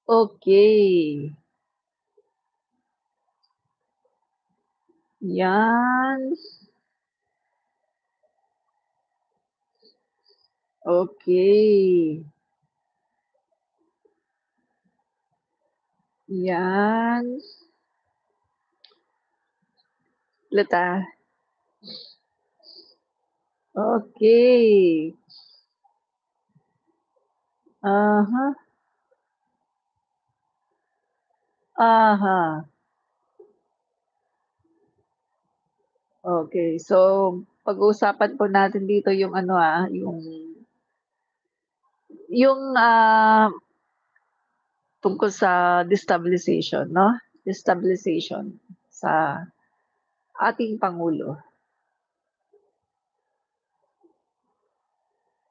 Okey. Yan. Okey. Yan. Lata. Okey. Uh-huh. Uh-huh. Okey. So, pag-uusapan po natin dito yung ano, yung tungkol sa destabilization 'no? Destabilization sa ating pangulo.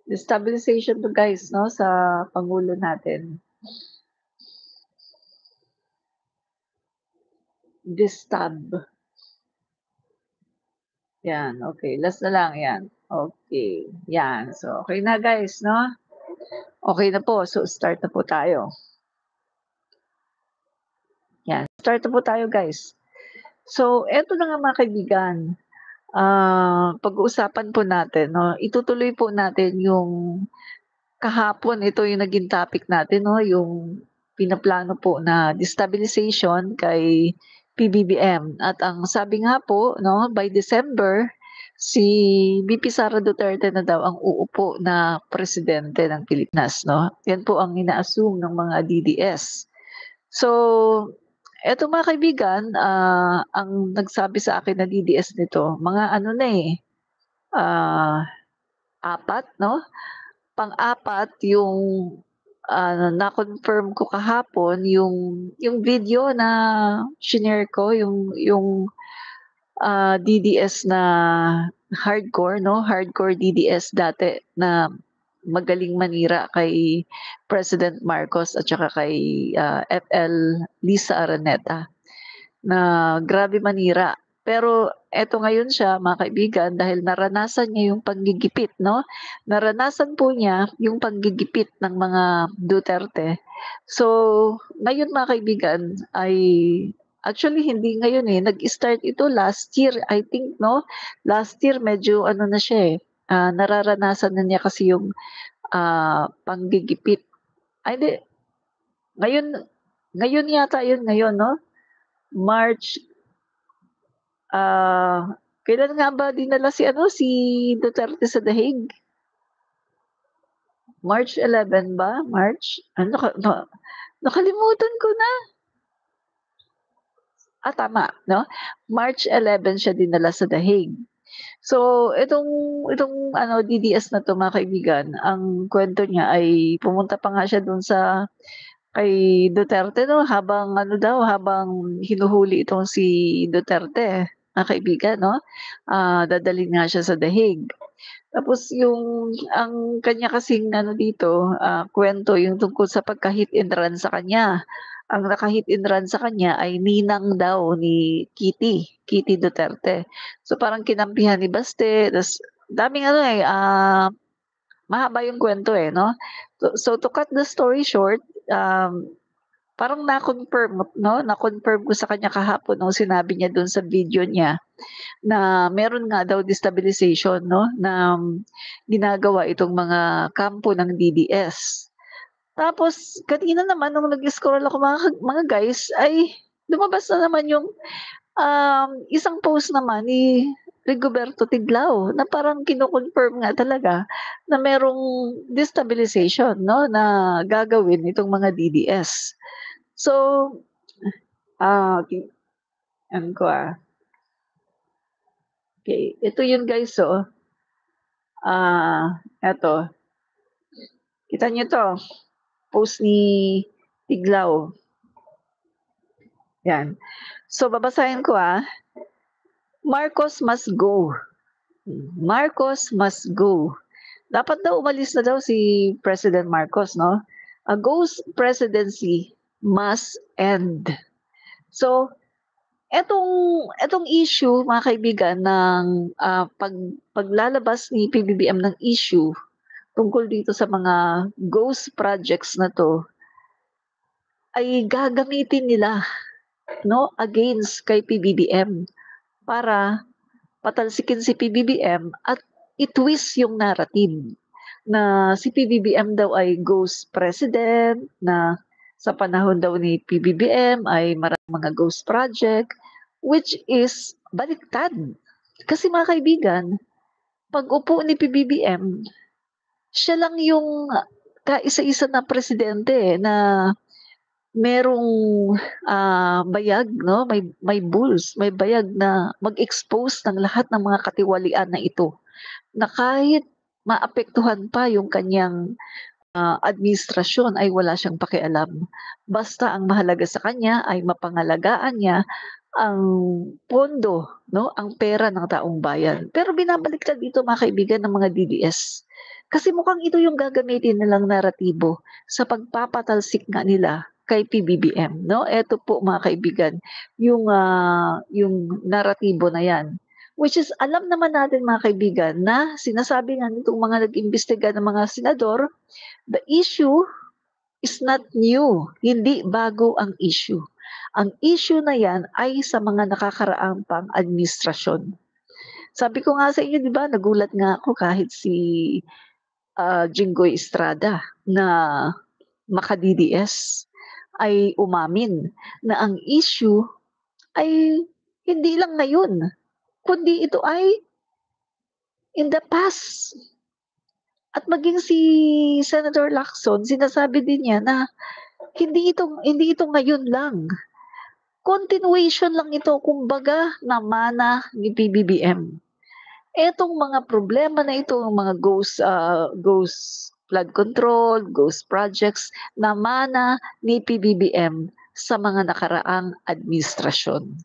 Destabilization 'to guys 'no, sa pangulo natin. Destab, yan, okey, last na lang yan. Okey, yan. So, okey na guys 'no? Okey na po, so start na po tayo. Yan, start na po tayo guys. So, eto na nga mga kaibigan, pag-uusapan po natin 'no, itutuloy po natin yung kahapon ito yung naging topic natin 'no, yung pinaplano po na destabilization kay PBBM at ang sabi nga po 'no, by December, si VP Sara Duterte na daw ang uupo na presidente ng Pilipinas 'no. Yan po ang ina-assume ng mga DDS. So, eto mga kaibigan, ang nagsabi sa akin na DDS nito mga ano na, ah, 4 'no? Pang-apat yung, na-confirm ko kahapon yung video na shinare ko yung DDS na hardcore 'no, hardcore DDS dati na magaling manira kay President Marcos at saka kay, FL Lisa Araneta. Na grabe manira. Pero eto ngayon siya mga kaibigan dahil naranasan niya yung panggigipit 'no, naranasan po niya yung panggigipit ng mga Duterte. So, ngayon mga kaibigan ay actually hindi ngayon, nag-start ito last year I think 'no, last year medyo ano na siya, nararanasan na niya kasi yung, panggigipit. Ay hindi, ngayon ngayon yata yun ngayon 'no, March. Kailan nga ba dinala si ano, si Duterte sa dahig? March 11 ba? March? Ano nakalimutan ko na. Tama 'no, March 11 siya dinala sa dahig. So, itong ano DDS na 'to mga kaibigan, ang kuwento niya ay pumunta pa nga siya dun sa kay Duterte 'no, habang ano daw, habang hinuhuli itong si Duterte, mga kaibigan 'no, dadalhin nga siya sa dahig. Tapos yung ang kanya kasing ano dito, kuwento yung tungkol sa pagka-hit and run sa kanya. Ang naka-hit and run sa kanya ay ninang daw ni Kitty Duterte. So, parang kinampihan ni Baste ta's daming ano, mahaba yung kuwento, 'no. So to cut the story short, parang na-confirm 'no, na-confirm ko sa kanya kahapon nung sinabi niya dun sa video niya na meron nga daw destabilization 'no, na ginagawa itong mga kampo ng DDS. Tapos kanina naman nung nag-scroll ako mga guys ay lumabas na naman yung, isang post naman ni Rigoberto Tiglao na parang kino-confirm nga talaga na merong destabilization 'no, na gagawin itong mga DDS. So, ah, ki ano ko, okey, ito yun guys, eto kita niyo 'to, post ni Tiglao, 'yan. So babasahin ko, "Marcos must go, Marcos must go." Dapat daw umalis na daw si President Marcos 'no? "A ghost presidency must end." So etong issue mga kaibigan ng, paglalabas ni PBBM ng issue tungkol dito sa mga ghost projects na 'to ay gagamitin nila, 'no, against kay PBBM para patalsikin si PBBM at i-twist yung narrative na si PBBM daw ay ghost president, na sa panahon daw ni PBBM ay maraming mga ghost project, which is baliktad. Kasi mga kaibigan, pag-upo ni PBBM, siya lang yung kaisa-isa na presidente na merong, bayag 'no, may bulls, may bayag na mag-expose ng lahat ng mga katiwalian na ito, na kahit maapektuhan pa yung kanyang, administrasyon ay wala siyang pakialam. Basta ang mahalaga sa kanya ay mapangalagaan niya ang pondo 'no, ang pera ng taong bayan. Pero binabaliktad dito mga kaibigan ng mga DDS. Kasi mukhang ito yung gagamitin nilang naratibo sa pagpapatalsik nga nila kay PBBM 'no. Eto po mga kaibigan, yung naratibo na 'yan. Which is alam naman natin mga kaibigan na sinasabi nga nitong mga nag-imbestiga ng mga senador, the issue is not new, hindi bago ang issue. Ang issue na 'yan ay sa mga nakakaraang pang administrasyon. Sabi ko nga sa inyo 'di ba nagulat nga ako kahit si, Jinggoy Estrada na maka-DDS ay umamin na ang issue ay hindi lang ngayon, kundi ito ay in the past. At maging si Senator Lacson sinasabi din niya na hindi ito ngayon lang. Continuation lang ito kumbaga namana ni PBBM. Etong mga problema na ito, ang mga ghost flood control, ghost projects, namana ni PBBM sa mga nakaraang administrasyon.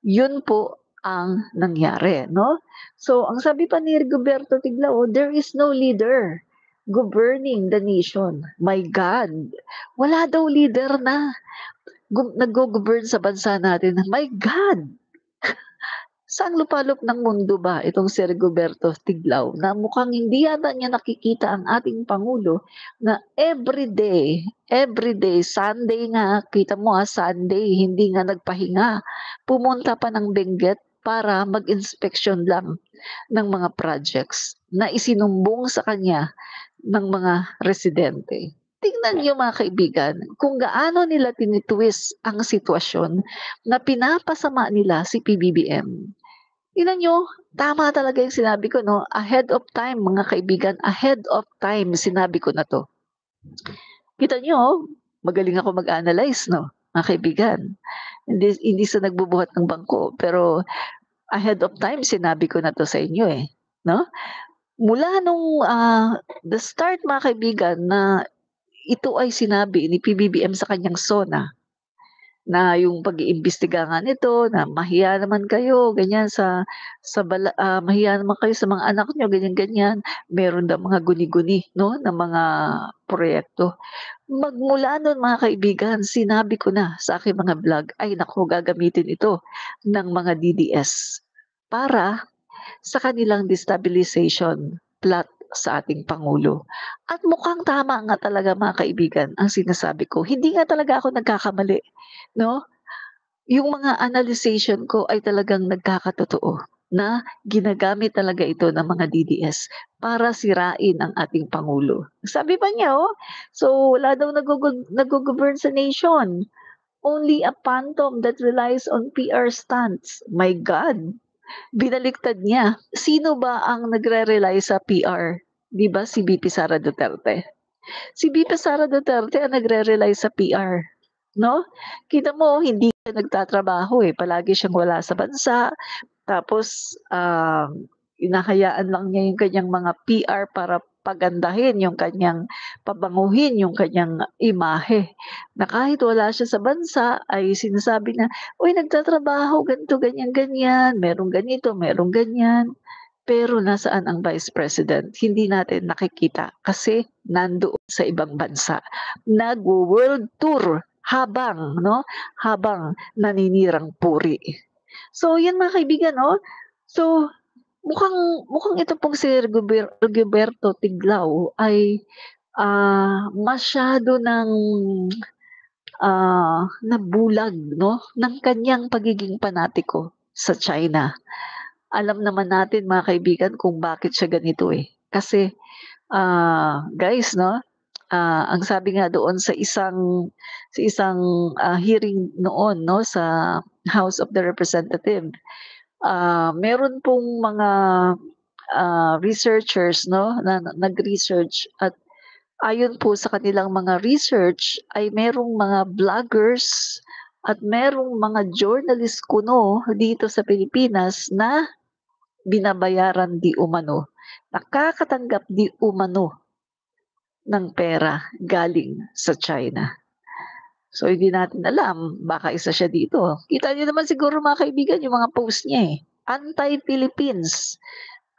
Yun po ang nangyari, 'no? So, ang sabi pa ni Rigoberto Tiglao, "There is no leader governing the nation." My God, wala daw leader na naggo-govern sa bansa natin. My God! Saang lupalop ng mundo ba itong si Rigoberto Tiglao na mukhang hindi yata niya nakikita ang ating pangulo na everyday, Sunday nga, kita mo Sunday, hindi nga nagpahinga. Pumunta pa ng Benguet para mag-inspeksyon lang ng mga projects na isinumbong sa kanya ng mga residente. Tingnan niyo mga kaibigan kung gaano nila tinitwist ang sitwasyon na pinapasama nila si PBBM. Tingnan niyo, tama talaga yung sinabi ko 'no, ahead of time mga kaibigan, ahead of time sinabi ko na 'to. Kita niyo, magaling ako mag-analyze 'no, mga kaibigan. Hindi sa nagbubuhat ng bangko, pero ahead of time sinabi ko na 'to sa inyo, eh, 'no? Mula nung, the start mga kaibigan na ito ay sinabi ni PBBM sa kanyang SONA, na yung pag-iimbestiga nga nito na mahiya naman kayo ganyan mahiya naman kayo sa mga anak niyo ganyan-ganyan. Meron daw mga guni-guni 'no, na mga proyekto. Magmula nun mga kaibigan sinabi ko na sa aking mga vlog, "Ay naku gagamitin ito ng mga DDS para sa kanilang destabilization plot sa ating pangulo." At mukhang tama nga talaga mga kaibigan ang sinasabi ko. Hindi nga talaga ako nagkakamali 'no. Yung mga analyzation ko ay talagang nagkakatotoo na ginagamit talaga ito ng mga DDS para sirain ang ating pangulo. Sabi pa niya, oh, so wala daw naggo-govern sa nation, only a phantom that relies on PR stunts. My God! Binaliktad niya. Sino ba ang nagre-rely sa PR? 'Di ba si VP Sara Duterte? Si VP Sara Duterte ang nagre-rely sa PR, 'no? Kita mo hindi siya nagtatrabaho, eh, palagi siyang wala sa bansa. Tapos, hinahayaan lang niya yung kanyang mga PR para pagandahin yung kanyang pabanguhin yung kanyang imahe. Na kahit wala siya sa bansa ay sinasabi na, "Uy nagtatrabaho ganito, ganyan-ganyan, merong ganito, merong ganyan." Pero nasaan ang Vice President? Hindi natin nakikita kasi nandoon sa ibang bansa. Nagwo-world tour habang 'no, habang naninirang puri. So 'yun mga kaibigan 'no, so mukhang mukhang ito pong si Rigoberto Tiglao ay, masyado ng nabulag 'no, ng kaniyang pagiging panatiko sa China. Alam naman natin mga kaibigan kung bakit siya ganito, eh. Kasi, guys 'no, ang sabi nga doon sa isang hearing noon 'no, sa House of the Representative, meron pong mga, researchers 'no, na nag-research at ayon po sa kanilang mga research ay merong mga vloggers at merong mga journalist kuno dito sa Pilipinas na binabayaran di umano, nakakatanggap di umano ng pera galing sa China. So, hindi natin alam, baka isa siya dito. Kita niyo naman siguro mga kaibigan yung mga post niya, eh, anti-Philippines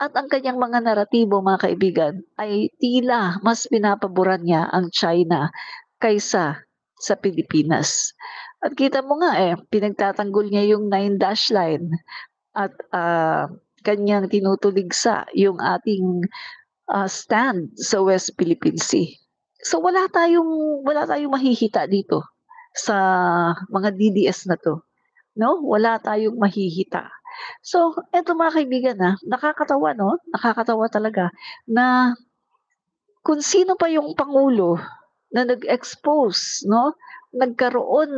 at ang kanyang mga naratibo mga kaibigan ay tila mas pinapaboran niya ang China kaysa sa Pilipinas. At kita mo nga, eh, pinagtatanggol niya yung Nine Dash Line at, kaniyang tinutuligsa yung ating, stand sa West Philippine Sea. So, wala tayong mahihita dito sa mga DDS na 'to, 'no? Wala tayong mahihita. So, eto mga kaibigan, nakakatawa 'no, nakakatawa talaga na kung sino pa yung pangulo na nag-expose 'no, nagkaroon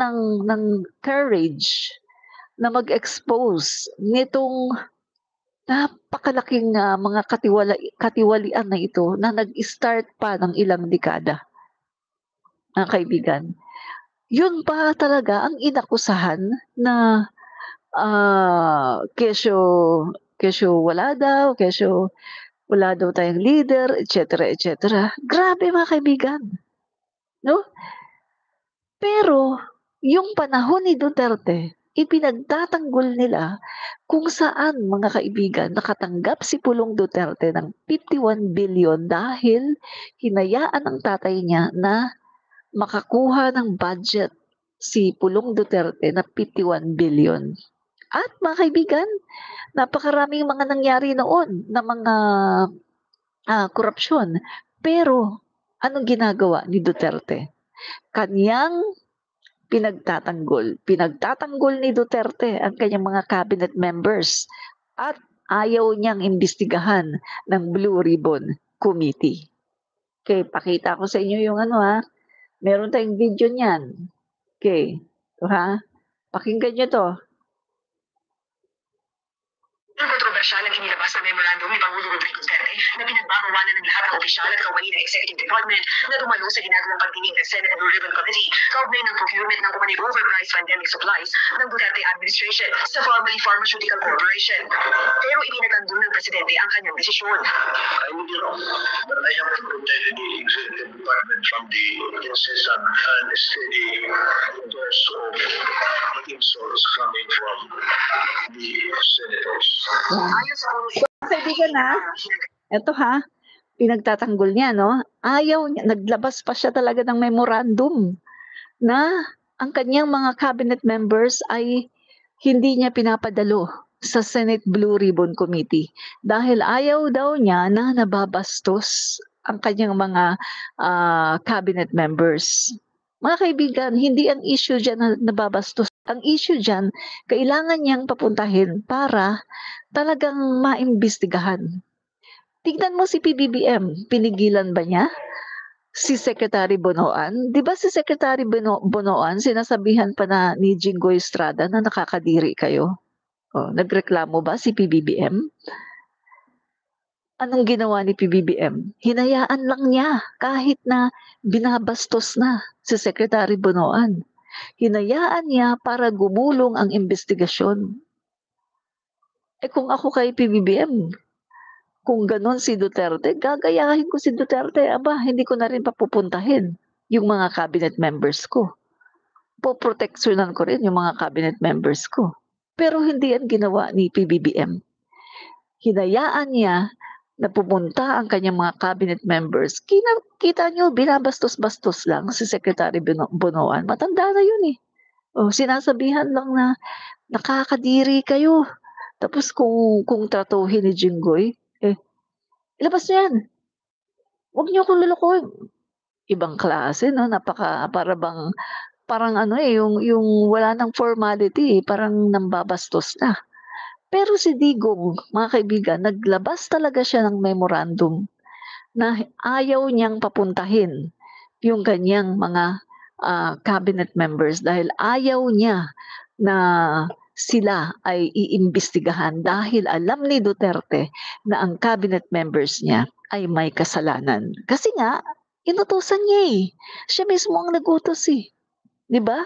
ng courage na mag-expose nitong napakalaking, mga katiwalian na ito na nag-start pa ng ilang dekada, mga kaibigan. Yun pa talaga ang inakusahan na, kesyo kesyo wala daw tayong leader, et cetera, et cetera. Grabe mga kaibigan, 'no? Pero yung panahon ni Duterte, ipinagtatanggol nila kung saan mga kaibigan nakatanggap si Pulong Duterte ng 51 billion dahil hinayaan ng tatay niya na makakuha ng budget si Pulong Duterte na 51 billion. At mga kaibigan, napakaraming mga nangyari noon na mga, korapsyon. Pero anong ginagawa ni Duterte? Kaniyang pinagtatanggol ni Duterte ang kanyang mga cabinet members at ayaw niyang imbestigahan ng Blue Ribbon Committee. Okay, pakita ko sa inyo yung meron tayong video niyan. Okay, ito pakinggan niyo 'to. Kontrobersyal ang inilabas na memorandum ni Pangulong Rodrigo Duterte na pinagbabawalan ng lahat ng opisyal at kawani ng Executive Department na dumalo sa ginagawang pagdinig ng Senate Blue Ribbon Committee kaugnay ng procurement ng kumanig overpriced pandemic supplies ng Duterte administration sa formerly Pharmaceutical Corporation. Pero ipinagandun ng Presidente ang kanyang desisyon. I would, but I have to protect the Executive Department from the incessant and steady dose of insults coming from the senators. Ayon sa Kaibigan eto pinagtatanggol niya 'no, ayaw niya, naglabas pa siya talaga ng memorandum na ang kanyang mga cabinet members ay hindi niya pinapadalo sa Senate Blue Ribbon Committee dahil ayaw daw niya na nababastos ang kanyang mga, cabinet members. Mga kaibigan, hindi ang issue diyan na nababastos, ang issue diyan kailangan niyang papuntahin para talagang maimbestigahan. Tignan mo si PBBM, pinigilan ba niya si Secretary Bonoan? 'Di ba si Secretary Bonoan sinasabihan pa na ni Jinggoy Estrada na nakakadiri kayo? Oh, nagreklamo ba si PBBM? Anong ginawa ni PBBM? Hinayaan lang niya kahit na binabastos na si Secretary Bonoan. Hinayaan niya para gumulong ang investigasyon. Eh, kung ako kay PBBM, kung gano'n si Duterte, gagayahin ko si Duterte, aba hindi ko na rin papupuntahin yung mga cabinet members ko. Poproteksyonan ko rin yung mga cabinet members ko. Pero hindi yan ginawa ni PBBM. Hinayaan niya na pumunta ang kanyang mga cabinet members. Kita niyo binabastos-bastos lang si Secretary Bonoan, matanda na yun, eh. Oh, sinasabihan lang na, "Nakakadiri kayo." Tapos kung tratuhin ni Jinggoy, ilabas niyo 'yan. Huwag niyo akong lolokohin. Ibang klase 'no, para bang parang ano, yung wala ng formality, parang nambabastos na. Pero si Digong, mga kaibigan, naglabas talaga siya ng memorandum na ayaw niyang papuntahin yung ganiyang mga, cabinet members dahil ayaw niya na sila ay iimbestigahan dahil alam ni Duterte na ang cabinet members niya ay may kasalanan. Kasi nga inutusan niya, eh. Siya mismo ang nag-utos, eh, 'di ba?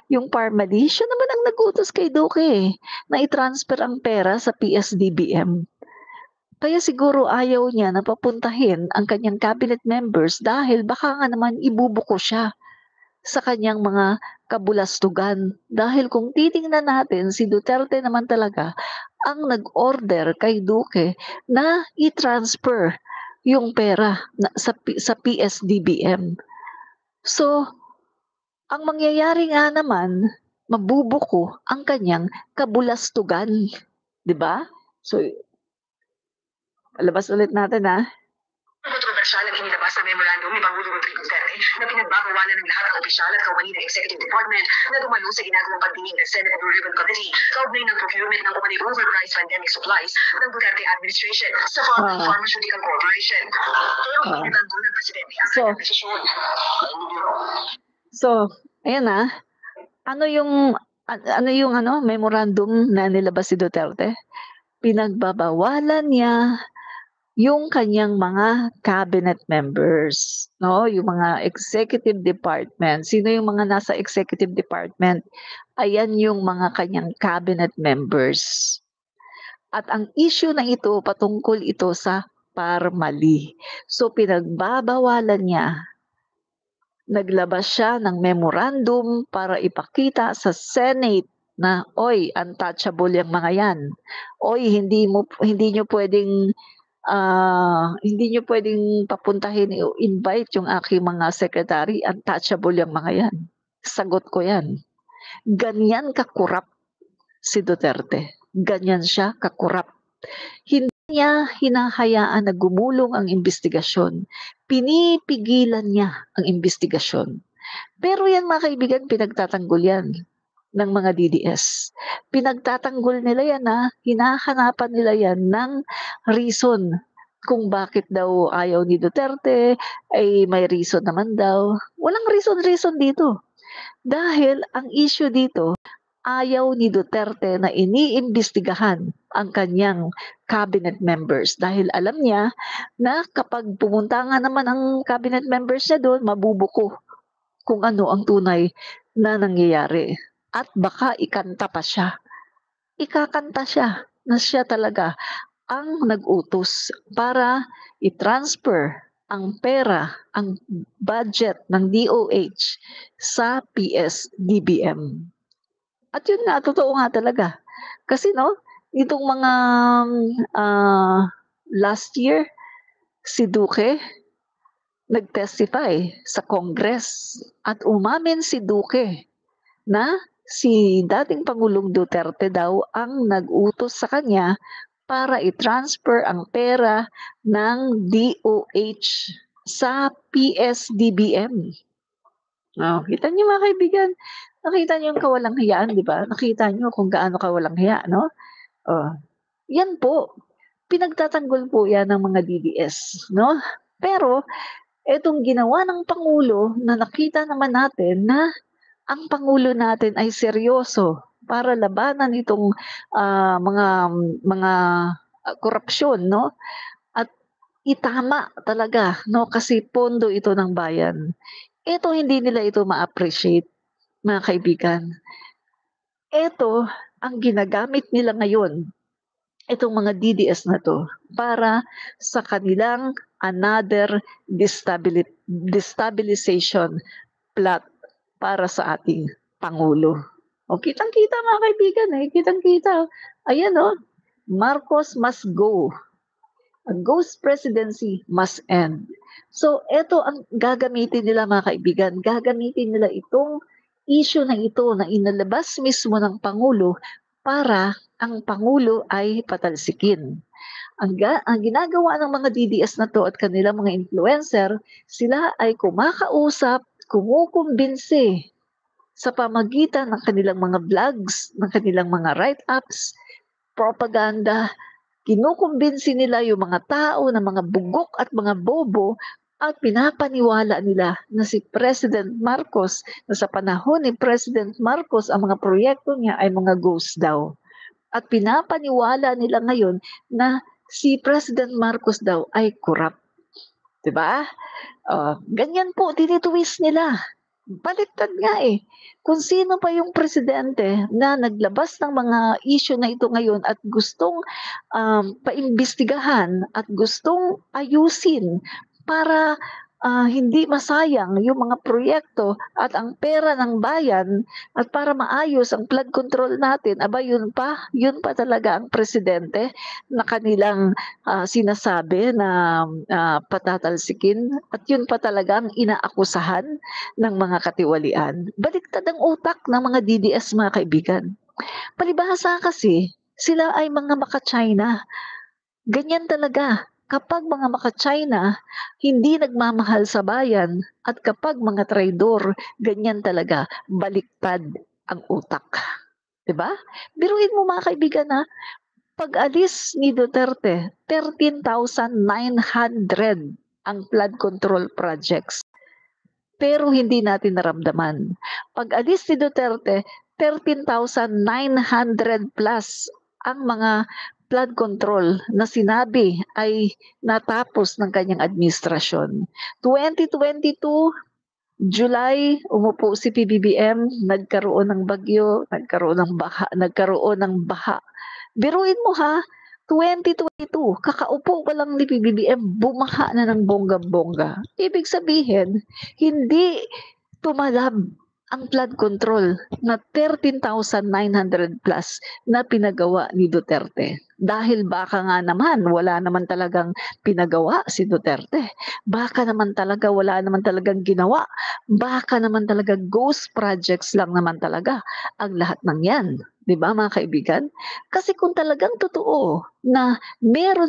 Yung Parmali, siya naman ang nag-utos kay Duque, eh, na i-transfer ang pera sa PSDBM. Kaya siguro ayaw niya na papuntahin ang kanyang cabinet members dahil baka nga naman ibubuko siya sa kanyang mga kabulastugan. Dahil kung titingnan natin, si Duterte naman talaga ang nag-order kay Duque na i-transfer yung pera sa PSDBM. So, ang mangyayari nga naman, mabubuko ang kanyang kabulastugan, 'di ba? So, palabas ulit natin, Kontrobersyal ang inilabas na memorandum ni Pangulong Rodrigo Duterte na pinagbabawalan ng lahat ng opisyal at kawani ng Executive Department na dumalo sa ginagawang pagdinig ng Senate Blue Ribbon Committee kaugnay ng procurement ng umani overpriced pandemic supplies ng Duterte administration sa Pharmaceutical Corporation. Pero hindi nandun ng Presidente ang kanyang desisyon. So, ayan ano yung memorandum na nilabas si Duterte? Pinagbabawalan niya yung kanyang mga cabinet members, no? Yung mga executive department. Sino yung mga nasa executive department? Ayan yung mga kanyang cabinet members. At ang issue na ito, patungkol ito sa Parmali. So pinagbabawalan niya, naglabas siya ng memorandum para ipakita sa Senate na, oy, untouchable yung mga yan. Oy, hindi niyo pwedeng hindi niyo pwedeng papuntahin, invite yung aking mga secretary, untouchable yung mga yan. Sagot ko yan. Ganyan kakurap si Duterte. Ganyan siya kakurap. Hindi niya hinahayaan na gumulong ang investigasyon. Pinipigilan niya ang investigasyon. Pero yan mga kaibigan, pinagtatanggol yan ng mga DDS. Pinagtatanggol nila yan hinahanapan nila yan ng reason kung bakit daw ayaw ni Duterte, ay may reason naman daw. Walang reason dito. Dahil ang issue dito, ayaw ni Duterte na iniimbestigahan ang kanyang cabinet members dahil alam niya na kapag pumunta nga naman ang cabinet members niya doon, mabubuko kung ano ang tunay na nangyayari. At baka ikanta pa siya. Ikakanta siya na siya talaga ang nag-utos para i-transfer ang pera, ang budget ng DOH sa PSDBM. At yun nga, totoo nga talaga. Kasi itong mga last year, si Duque nag-testify sa Congress at umamin si Duque na si dating Pangulong Duterte daw ang nag-utos sa kanya para i-transfer ang pera ng DOH sa PSDBM. Kita niyo mga kaibigan, nakita niyo yung kawalang hiyaan, di ba? Nakita niyo kung gaano kawalang hiya, no? Yan po, pinagtatanggol po yan ng mga DDS, no? Pero, etong ginawa ng Pangulo na nakita naman natin na ang Pangulo natin ay seryoso para labanan itong mga korupsyon, no? At itama talaga, no? Kasi pondo ito ng bayan. Ito, hindi nila ito ma-appreciate, mga kaibigan. Ito, ang ginagamit nila ngayon, itong mga DDS na to, para sa kanilang another destabilization plot para sa ating Pangulo. Kitang-kita mga kaibigan, kitang-kita. Ayan Marcos must go. A ghost presidency must end. So, ito ang gagamitin nila mga kaibigan. Gagamitin nila itong issue na ito na inalabas mismo ng Pangulo para ang Pangulo ay patalsikin. Ang ginagawa ng mga DDS na to at kanilang mga influencer, sila ay kumakausap, kumukumbinsi sa pamagitan ng kanilang mga vlogs, ng kanilang mga write-ups, propaganda, kinukumbinsi nila yung mga tao na mga bugok at mga bobo at pinapaniwala nila na si President Marcos, na sa panahon ni President Marcos, ang mga proyekto niya ay mga ghost daw. At pinapaniwala nila ngayon na si President Marcos daw ay corrupt. Diba? Ganyan po, tinitwist nila. Baliktad nga eh. Kung sino pa yung presidente na naglabas ng mga issue na ito ngayon at gustong paimbestigahan at gustong ayusin para hindi masayang yung mga proyekto at ang pera ng bayan at para maayos ang flood control natin, aba yun pa talaga ang presidente na kanilang sinasabi na patatalsikin at yun pa talaga ang inaakusahan ng mga katiwalian. Baliktad ang utak ng mga DDS, mga kaibigan. Palibhasa kasi, sila ay mga maka-China. Ganyan talaga. Kapag mga maka-China, hindi nagmamahal sa bayan at kapag mga traidor, ganyan talaga, baliktad ang utak. Diba? Biruin mo mga kaibigan na pag-alis ni Duterte, 13,900 ang flood control projects. Pero hindi natin naramdaman. Pag-alis ni Duterte, 13,900 plus ang mga flood control na sinabi ay natapos ng kanyang administrasyon. 2022, July, umupo si PBBM, nagkaroon ng bagyo, nagkaroon ng baha. Biruin mo ha, 2022, kakaupo pa lang ni PBBM, bumaha na ng bongga-bongga. Ibig sabihin, hindi tumalab ang flood control na 13,900 plus na pinagawa ni Duterte. Dahil baka nga naman, wala naman talagang pinagawa si Duterte. Baka naman talaga, wala naman talagang ginawa. Baka naman talaga ghost projects lang naman talaga ang lahat ng yan. Di ba mga kaibigan? Kasi kung talagang totoo na meron